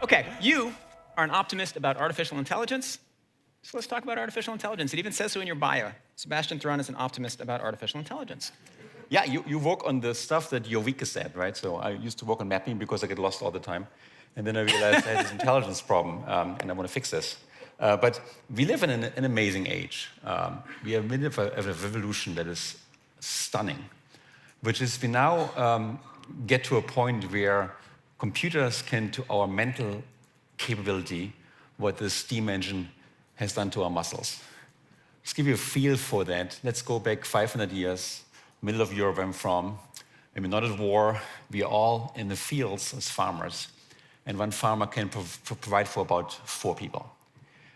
Okay, you are an optimist about artificial intelligence. So let's talk about artificial intelligence. It even says so in your bio. Sebastian Thrun is an optimist about artificial intelligence. Yeah, you work on the stuff that you're weakest at, right? So I used to work on mapping because I get lost all the time. And then I realized I had this intelligence problem, and I want to fix this. But we live in an amazing age. We are in the middle of a revolution that is stunning, which is we now get to a point where computers can, to our mental capability, what the steam engine has done to our muscles. Just give you a feel for that. Let's go back 500 years, middle of Europe I'm from, and we're not at war. We are all in the fields as farmers, and one farmer can provide for about 4 people.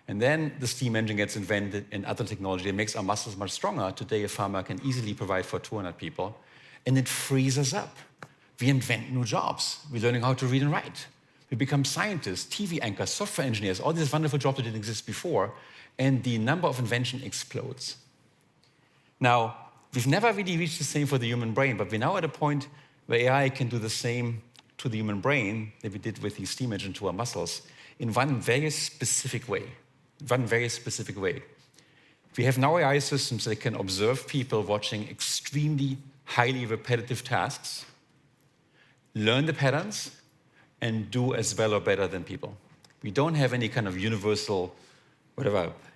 And then the steam engine gets invented and other technology that makes our muscles much stronger. Today, a farmer can easily provide for 200 people, and it frees us up. We invent new jobs. We're learning how to read and write. We become scientists, TV anchors, software engineers, all these wonderful jobs that didn't exist before, and the number of invention explodes. Now, we've never really reached the same for the human brain, but we're now at a point where AI can do the same to the human brain that we did with the steam engine to our muscles in one very specific way. We have now AI systems that can observe people watching extremely highly repetitive tasks, learn the patterns, and do as well or better than people. We don't have any kind of universal,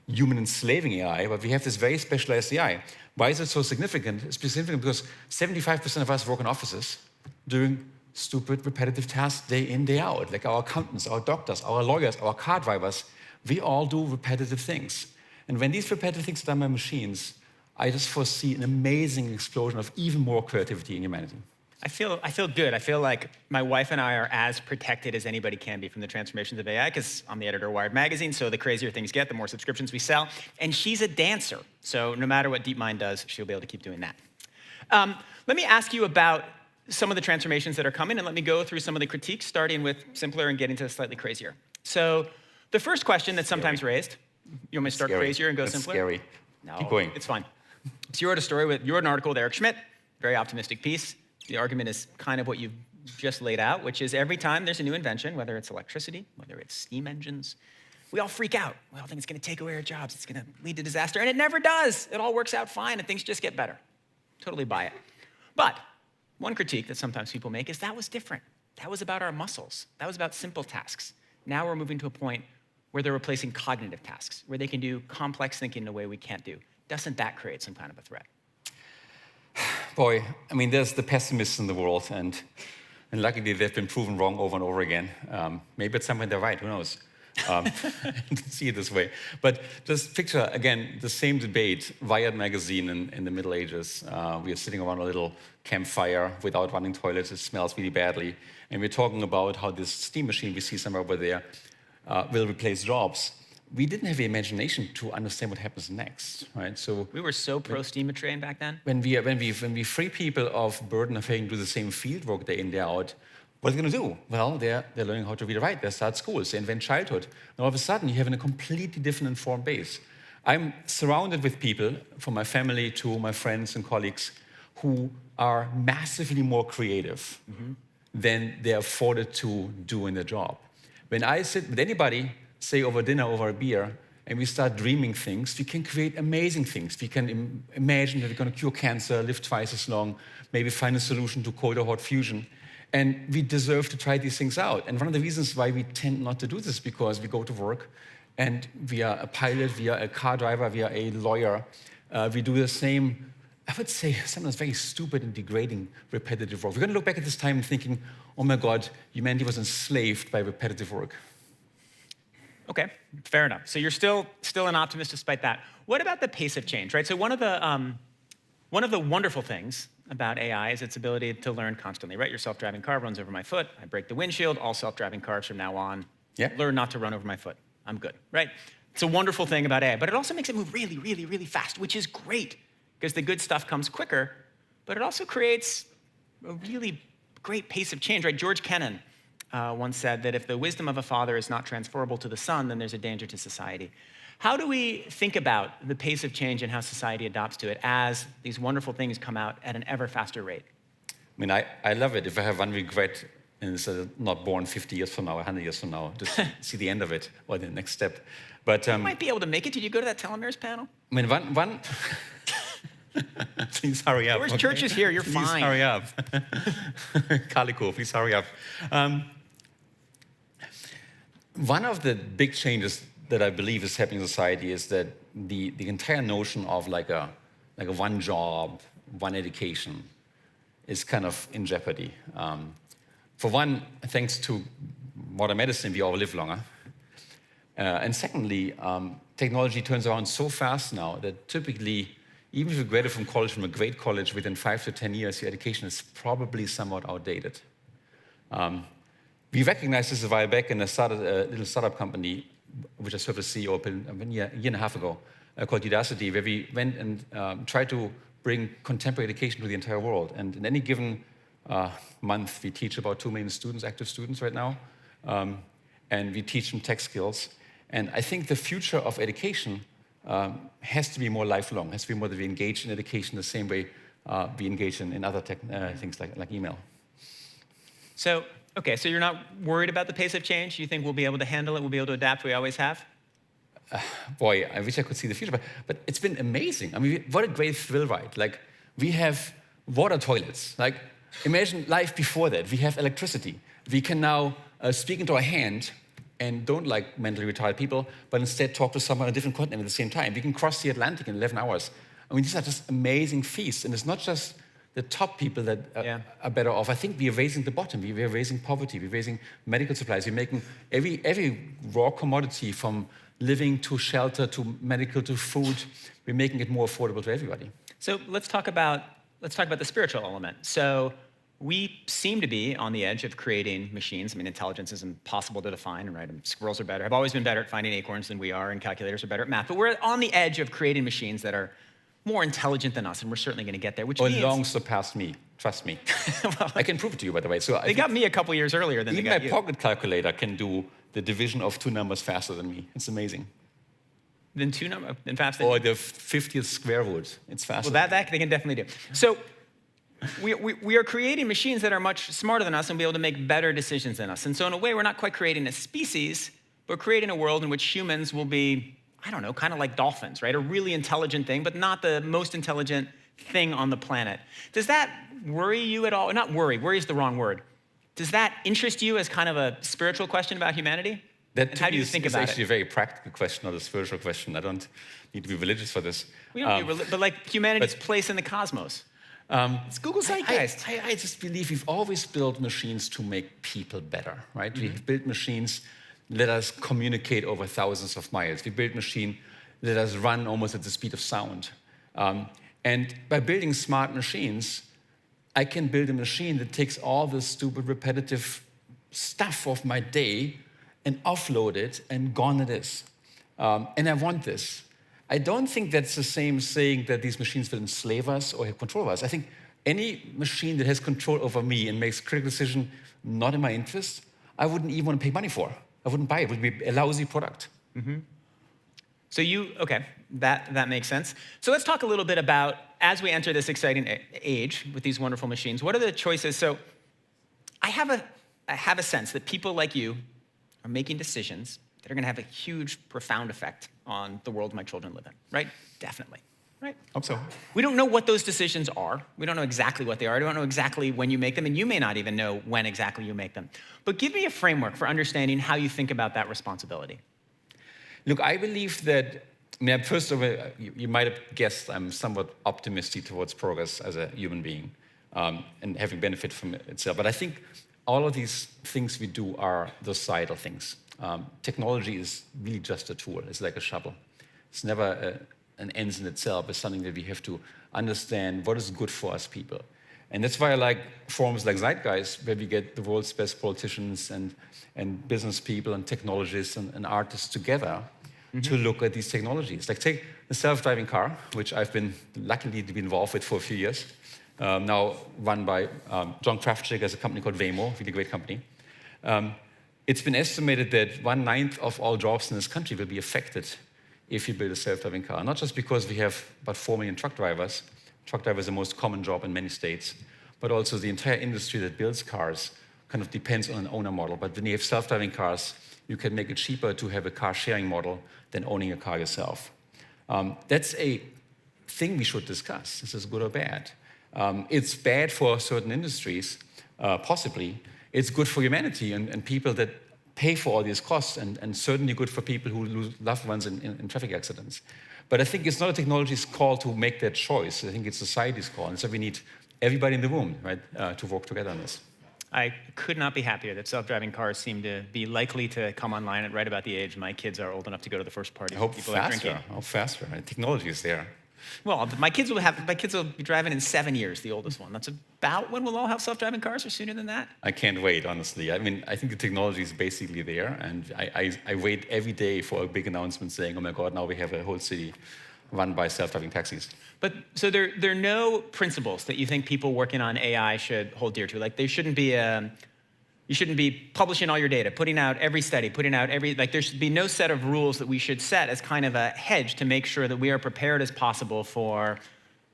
human enslaving AI, but we have this very specialized AI. Why is it so significant? It's significant because 75% of us work in offices doing stupid, repetitive tasks day in, day out, like our accountants, our doctors, our lawyers, our car drivers. We all do repetitive things. And when these repetitive things are done by machines, I just foresee an amazing explosion of even more creativity in humanity. I feel good. I feel like my wife and I are as protected as anybody can be from the transformations of AI, because I'm the editor of Wired magazine, so the crazier things get, the more subscriptions we sell. And she's a dancer, so no matter what DeepMind does, she'll be able to keep doing that. Let me ask you about some of the transformations that are coming, and let me go through some of the critiques, starting with simpler and getting to slightly crazier. So the first question that's sometimes raised, you want me to start crazier and go simpler? That's scary. No, keep going. It's fine. So you wrote an article with Eric Schmidt, very optimistic piece. The argument is kind of what you've just laid out, which is every time there's a new invention, whether it's electricity, whether it's steam engines, we all freak out. We all think it's going to take away our jobs. It's going to lead to disaster. And it never does. It all works out fine, and things just get better. Totally buy it. But one critique that sometimes people make is that was different. That was about our muscles. That was about simple tasks. Now we're moving to a point where they're replacing cognitive tasks, where they can do complex thinking in a way we can't do. Doesn't that create some kind of a threat? Boy, I mean, there's the pessimists in the world, and luckily they've been proven wrong over and over again. Maybe at some point they're right, who knows? See it this way. But just picture, again, the same debate, Wired magazine in the Middle Ages. We are sitting around a little campfire without running toilets. It smells really badly. And we're talking about how this steam machine we see somewhere over there will replace jobs. We didn't have the imagination to understand what happens next, right? So we were so pro-steam train back then. When we free people of burden of having to do the same field work day in, day out, what are they going to do? Well, they're learning how to read and write. They start schools. They invent childhood. And all of a sudden, you have a completely different informed base. I'm surrounded with people, from my family to my friends and colleagues, who are massively more creative than they're afforded to do in their job. When I sit with anybody, say over dinner, over a beer, and we start dreaming things, we can create amazing things. We can imagine that we're going to cure cancer, live twice as long, maybe find a solution to cold or hot fusion. And we deserve to try these things out. And one of the reasons why we tend not to do this is because we go to work and we are a pilot, we are a car driver, we are a lawyer. We do the same, I would say, sometimes very stupid and degrading repetitive work. We're going to look back at this time thinking, oh my God, humanity was enslaved by repetitive work. Okay, fair enough. So you're still an optimist despite that. What about the pace of change, right? So one of the wonderful things about AI is its ability to learn constantly, right? Your self-driving car runs over my foot. I break the windshield. All self-driving cars from now on learn not to run over my foot. I'm good, right? It's a wonderful thing about AI, but it also makes it move really, really, really fast, which is great because the good stuff comes quicker, but it also creates a really great pace of change, right? George Kennan once said that if the wisdom of a father is not transferable to the son, then there's a danger to society. How do we think about the pace of change and how society adopts to it as these wonderful things come out at an ever faster rate? I mean, I love it. If I have one regret, and it's not born 50 years from now, 100 years from now, just see the end of it or the next step. But You might be able to make it. Did you go to that telomeres panel? I mean, one please hurry up. There's churches here. You're please fine. Hurry up. Calico, please hurry up. One of the big changes that I believe is happening in society is that the entire notion of like a one job, one education is kind of in jeopardy. For one, thanks to modern medicine, we all live longer. And secondly, technology turns around so fast now that typically, even if you graduate from college, from a great college, within 5 to 10 years, your education is probably somewhat outdated. We recognized this a while back and I started a little startup company, which I served as CEO a year and a half ago, called Udacity, where we went and tried to bring contemporary education to the entire world. And in any given month, we teach about 2 million students, active students right now, and we teach them tech skills. And I think the future of education has to be more lifelong, has to be more that we engage in education the same way we engage in other things like email. So, okay, so you're not worried about the pace of change? You think we'll be able to handle it? We'll be able to adapt? We always have? Boy, I wish I could see the future, but it's been amazing. I mean, what a great thrill ride. Like, we have water toilets. Like, imagine life before that. We have electricity. We can now speak into our hand and don't like mentally retarded people, but instead talk to someone on a different continent at the same time. We can cross the Atlantic in 11 hours. I mean, these are just amazing feats. And it's not just the top people that are better off. I think we are raising the bottom. We are raising poverty. We're raising medical supplies. We're making every raw commodity from living to shelter to medical to food. We're making it more affordable to everybody. So let's talk about the spiritual element. So we seem to be on the edge of creating machines. I mean, intelligence is impossible to define, right? Squirrels are better, have always been better at finding acorns than we are, and calculators are better at math. But we're on the edge of creating machines that are more intelligent than us, and we're certainly going to get there, which means... long surpassed me, trust me. Well, I can prove it to you, by the way. So they got me a couple years earlier than they got you. Even my pocket calculator can do the division of 2 numbers faster than me. It's amazing. Than faster? Or the 50th square root. It's faster. Well, that they can definitely do. So we are creating machines that are much smarter than us and be able to make better decisions than us. And so in a way, we're not quite creating a species, but creating a world in which humans will be, I don't know, kind of like dolphins, right? A really intelligent thing, but not the most intelligent thing on the planet. Does that worry you at all? Not worry is the wrong word. Does that interest you as kind of a spiritual question about humanity? That how do you think about it? It's actually a very practical question, not a spiritual question. I don't need to be religious for this. We don't but like humanity's place in the cosmos. It's Google Zeitgeist. I just believe we've always built machines to make people better, right? Mm-hmm. We've built machines let us communicate over thousands of miles. We built machine let us run almost at the speed of sound. And by building smart machines, I can build a machine that takes all the stupid, repetitive stuff of my day and offload it, and gone it is. And I want this. I don't think that's the same saying that these machines will enslave us or have control of us. I think any machine that has control over me and makes critical decisions not in my interest, I wouldn't even want to pay money for. I wouldn't buy it. It would be a lousy product. Mm-hmm. So okay, that makes sense. So let's talk a little bit about, as we enter this exciting age with these wonderful machines, what are the choices? So I have a sense that people like you are making decisions that are going to have a huge, profound effect on the world my children live in, right? Definitely, right? Hope so. We don't know what those decisions are. We don't know exactly what they are. We don't know exactly when you make them, and you may not even know when exactly you make them. But give me a framework for understanding how you think about that responsibility. Look, I believe that, first of all, you might have guessed I'm somewhat optimistic towards progress as a human being and having benefit from it itself. But I think all of these things we do are the societal things. Technology is really just a tool. It's like a shovel. It's never an end in itself. It's something that we have to understand what is good for us people. And that's why I like forums like Zeitgeist, where we get the world's best politicians and business people and technologists and artists together to look at these technologies. Like take the self-driving car, which I've been luckily to be involved with for a few years, now run by John Kraftschick as a company called Waymo, really great company. It's been estimated that 1/9 of all jobs in this country will be affected if you build a self-driving car. Not just because we have about 4 million truck drivers. Truck driver is the most common job in many states, but also the entire industry that builds cars kind of depends on an owner model. But when you have self-driving cars, you can make it cheaper to have a car sharing model than owning a car yourself. That's a thing we should discuss. Is this good or bad? It's bad for certain industries, possibly. It's good for humanity and people that pay for all these costs, and certainly good for people who lose loved ones in traffic accidents. But I think it's not a technology's call to make that choice. I think it's society's call. And so we need everybody in the room, right, to work together on this. I could not be happier that self-driving cars seem to be likely to come online at right about the age my kids are old enough to go to the first party. I hope faster. I hope faster. Right? Technology is there. Well, my kids will be driving in 7 years, the oldest one. That's about when we'll all have self-driving cars, or sooner than that? I can't wait, honestly. I mean, I think the technology is basically there, and I wait every day for a big announcement saying, oh my God, now we have a whole city run by self-driving taxis. But so there are no principles that you think people working on AI should hold dear to? Like there shouldn't be you shouldn't be publishing all your data, putting out every study, there should be no set of rules that we should set as kind of a hedge to make sure that we are prepared as possible for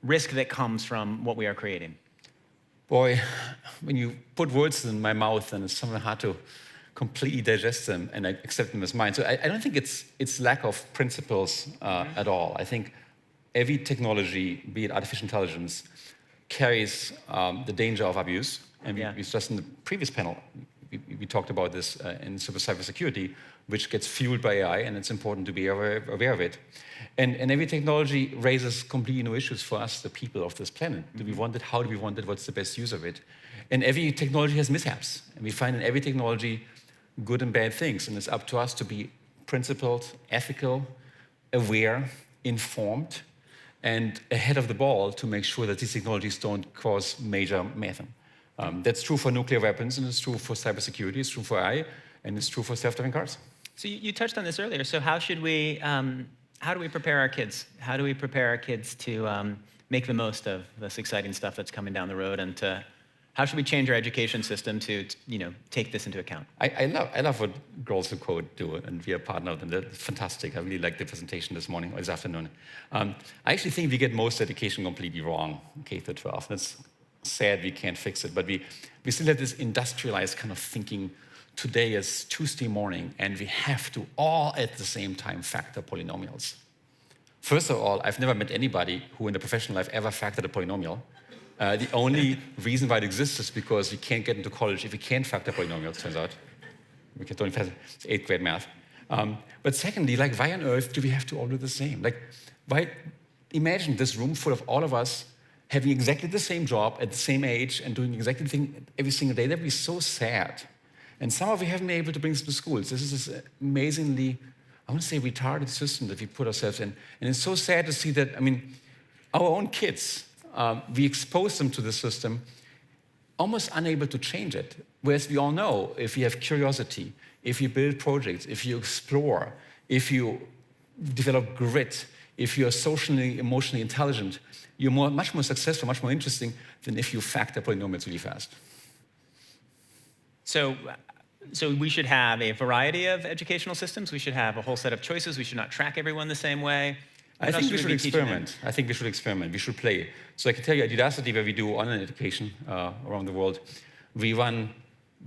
risk that comes from what we are creating. Boy, when you put words in my mouth, then it's somewhat hard to completely digest them and accept them as mine. So I don't think it's lack of principles at all. I think every technology, be it artificial intelligence, carries the danger of abuse. And we discussed in the previous panel, we talked about this in cybersecurity, which gets fueled by AI, and it's important to be aware of it. And every technology raises completely new issues for us, the people of this planet. Do we want it? How do we want it? What's the best use of it? And every technology has mishaps. And we find in every technology good and bad things. And it's up to us to be principled, ethical, aware, informed, and ahead of the ball to make sure that these technologies don't cause major mayhem. That's true for nuclear weapons, and it's true for cybersecurity, it's true for AI, and it's true for self-driving cars. So you touched on this earlier. So how do we prepare our kids? How do we prepare our kids to make the most of this exciting stuff that's coming down the road, and how should we change our education system to take this into account? I love what Girls Who Code do, and we are partnered with them. They're fantastic. I really liked the presentation this morning or this afternoon. I actually think we get most education completely wrong, K through 12. That's sad we can't fix it, but we still have this industrialized kind of thinking. Today is Tuesday morning, and we have to all at the same time factor polynomials. First of all, I've never met anybody who in their professional life ever factored a polynomial. The only reason why it exists is because you can't get into college if you can't factor polynomials, turns out. We can only factor 8th grade math. But secondly, like, why on earth do we have to all do the same? Like, why? Imagine this room full of all of us having exactly the same job at the same age and doing exactly the thing every single day. That would be so sad. And somehow we haven't been able to bring this to schools. This is this amazingly, I want to say, retarded system that we put ourselves in. And it's so sad to see that, I mean, our own kids, we expose them to the system, almost unable to change it. Whereas we all know, if you have curiosity, if you build projects, if you explore, if you develop grit, if you're socially, emotionally intelligent, you're much more successful, much more interesting than if you factor polynomials really fast. So we should have a variety of educational systems. We should have a whole set of choices. We should not track everyone the same way. I think we should experiment. I think we should experiment. We should play. So I can tell you at Udacity, where we do online education around the world, we run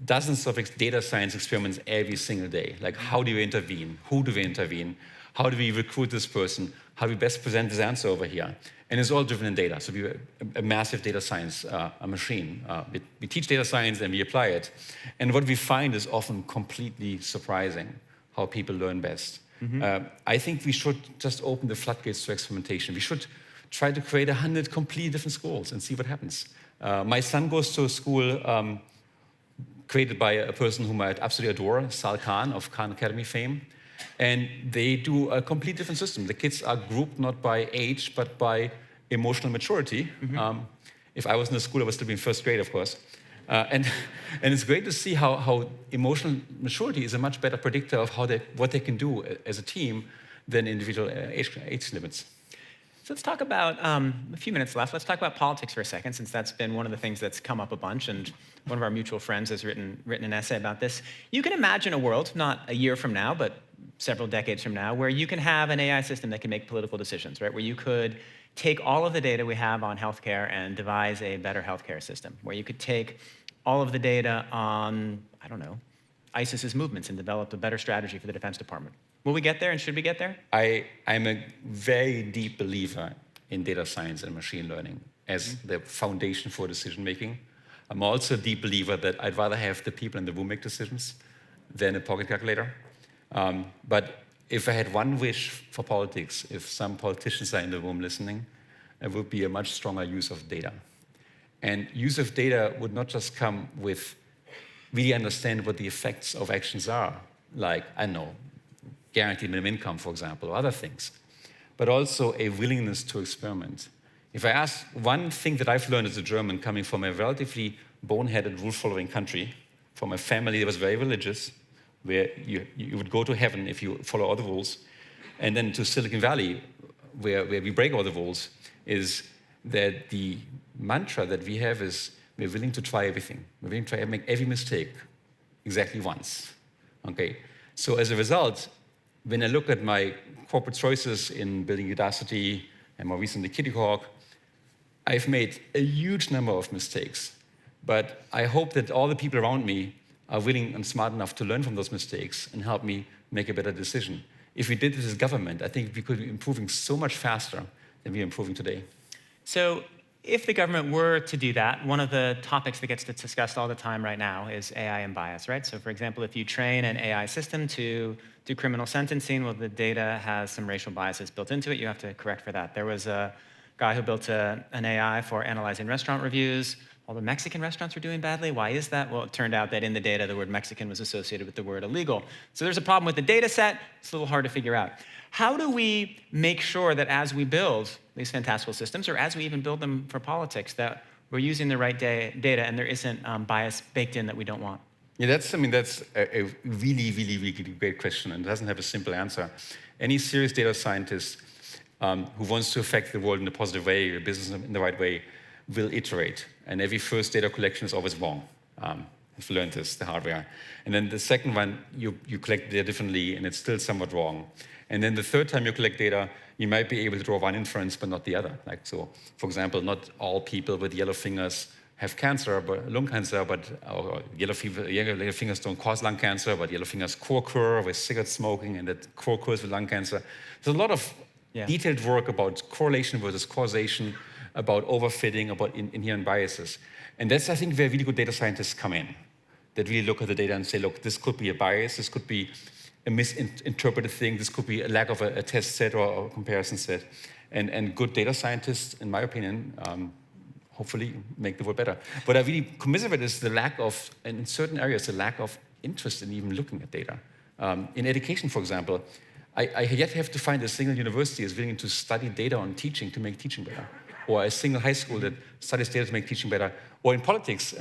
dozens of data science experiments every single day. Like, how do we intervene? Who do we intervene? How do we recruit this person? How do we best present this answer over here? And it's all driven in data. So we're a massive data science machine. We teach data science and we apply it. And what we find is often completely surprising, how people learn best. I think we should just open the floodgates to experimentation. We should try to create 100 completely different schools and see what happens. My son goes to a school created by a person whom I absolutely adore, Sal Khan of Khan Academy fame. And they do a completely different system. The kids are grouped not by age, but by emotional maturity. If I was in the school, I was still in first grade, of course. And it's great to see how emotional maturity is a much better predictor of what they can do as a team than individual age limits. So let's talk about, a few minutes left, let's talk about politics for a second, since that's been one of the things that's come up a bunch, and one of our mutual friends has written an essay about this. You can imagine a world, not a year from now, but several decades from now, where you can have an AI system that can make political decisions, right? Where you could take all of the data we have on healthcare and devise a better healthcare system, where you could take all of the data on, I don't know, ISIS's movements and develop a better strategy for the Defense Department. Will we get there, and should we get there? I'm a very deep believer in data science and machine learning as the foundation for decision making. I'm also a deep believer that I'd rather have the people in the room make decisions than a pocket calculator. But if I had one wish for politics, if some politicians are in the room listening, it would be a much stronger use of data. And use of data would not just come with really understand what the effects of actions are, like, I don't know, guaranteed minimum income, for example, or other things, but also a willingness to experiment. If I ask one thing that I've learned as a German, coming from a relatively boneheaded, rule-following country, from a family that was very religious, where you would go to heaven if you follow all the rules, and then to Silicon Valley, where we break all the rules, is that the mantra that we have is we're willing to try everything. We're willing to try and make every mistake exactly once. Okay? So as a result, when I look at my corporate choices in building Udacity and more recently Kitty Hawk, I've made a huge number of mistakes. But I hope that all the people around me are willing and smart enough to learn from those mistakes and help me make a better decision. If we did this as government, I think we could be improving so much faster than we are improving today. So if the government were to do that, one of the topics that gets discussed all the time right now is AI and bias, right? So for example, if you train an AI system to do criminal sentencing, well, the data has some racial biases built into it. You have to correct for that. There was a guy who built an AI for analyzing restaurant reviews. All the Mexican restaurants were doing badly. Why is that? Well, it turned out that in the data, the word Mexican was associated with the word illegal. So there's a problem with the data set. It's a little hard to figure out. How do we make sure that as we build these fantastical systems, or as we even build them for politics, that we're using the right data and there isn't bias baked in that we don't want? Yeah, that's a really, really, really great question, and it doesn't have a simple answer. Any serious data scientist who wants to affect the world in a positive way, or business in the right way, will iterate. And every first data collection is always wrong. I've learned this the hard way. And then the second one, you collect data differently, and it's still somewhat wrong. And then the third time you collect data, you might be able to draw one inference, but not the other. Like, so, for example, not all people with yellow fingers have cancer, but lung cancer, or yellow fingers don't cause lung cancer, but yellow fingers co-occur with cigarette smoking, and that co-occurs with lung cancer. There's a lot of detailed work about correlation versus causation, about overfitting, about inherent biases. And that's, I think, where really good data scientists come in, that really look at the data and say, look, this could be a bias, this could be a misinterpreted thing, this could be a lack of a test set or a comparison set. And good data scientists, in my opinion, hopefully make the world better. What I really commiserate is the lack of, and in certain areas, the lack of interest in even looking at data. In education, for example, I yet have to find a single university is willing to study data on teaching to make teaching better, or a single high school that studies data to make teaching better, or in politics,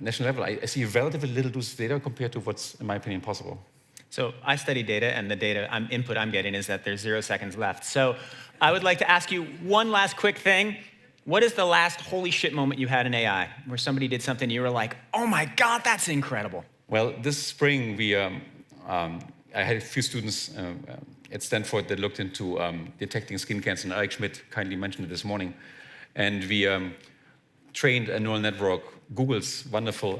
national level, I see relatively little use of data compared to what's, in my opinion, possible. So I study data, and the data input I'm getting is that there's 0 seconds left. So I would like to ask you one last quick thing. What is the last holy shit moment you had in AI, where somebody did something you were like, oh my God, that's incredible? Well, this spring, I had a few students at Stanford that looked into detecting skin cancer, and Eric Schmidt kindly mentioned it this morning. And we trained a neural network, Google's wonderful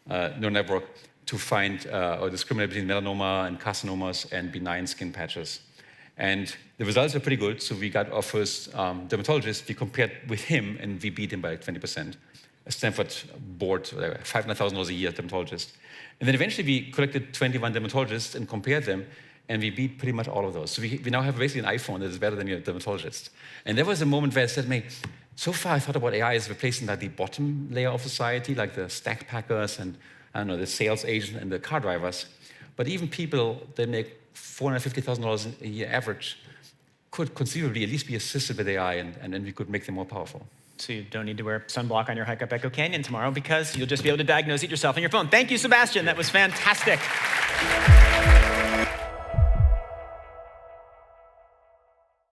neural network, to find or discriminate between melanoma and carcinomas and benign skin patches. And the results are pretty good, so we got our first dermatologist. We compared with him, and we beat him by like 20%. A Stanford board, $500,000 a year dermatologist. And then eventually we collected 21 dermatologists and compared them, and we beat pretty much all of those. So we now have basically an iPhone that is better than your dermatologist. And there was a moment where I said, man, so far I thought about AI as replacing like the bottom layer of society, like the stack packers and, I don't know, the sales agent and the car drivers. But even people that make $450,000 a year average could conceivably at least be assisted with AI, and then we could make them more powerful. So you don't need to wear sunblock on your hike up Echo Canyon tomorrow, because you'll just be able to diagnose it yourself on your phone. Thank you, Sebastian. That was fantastic.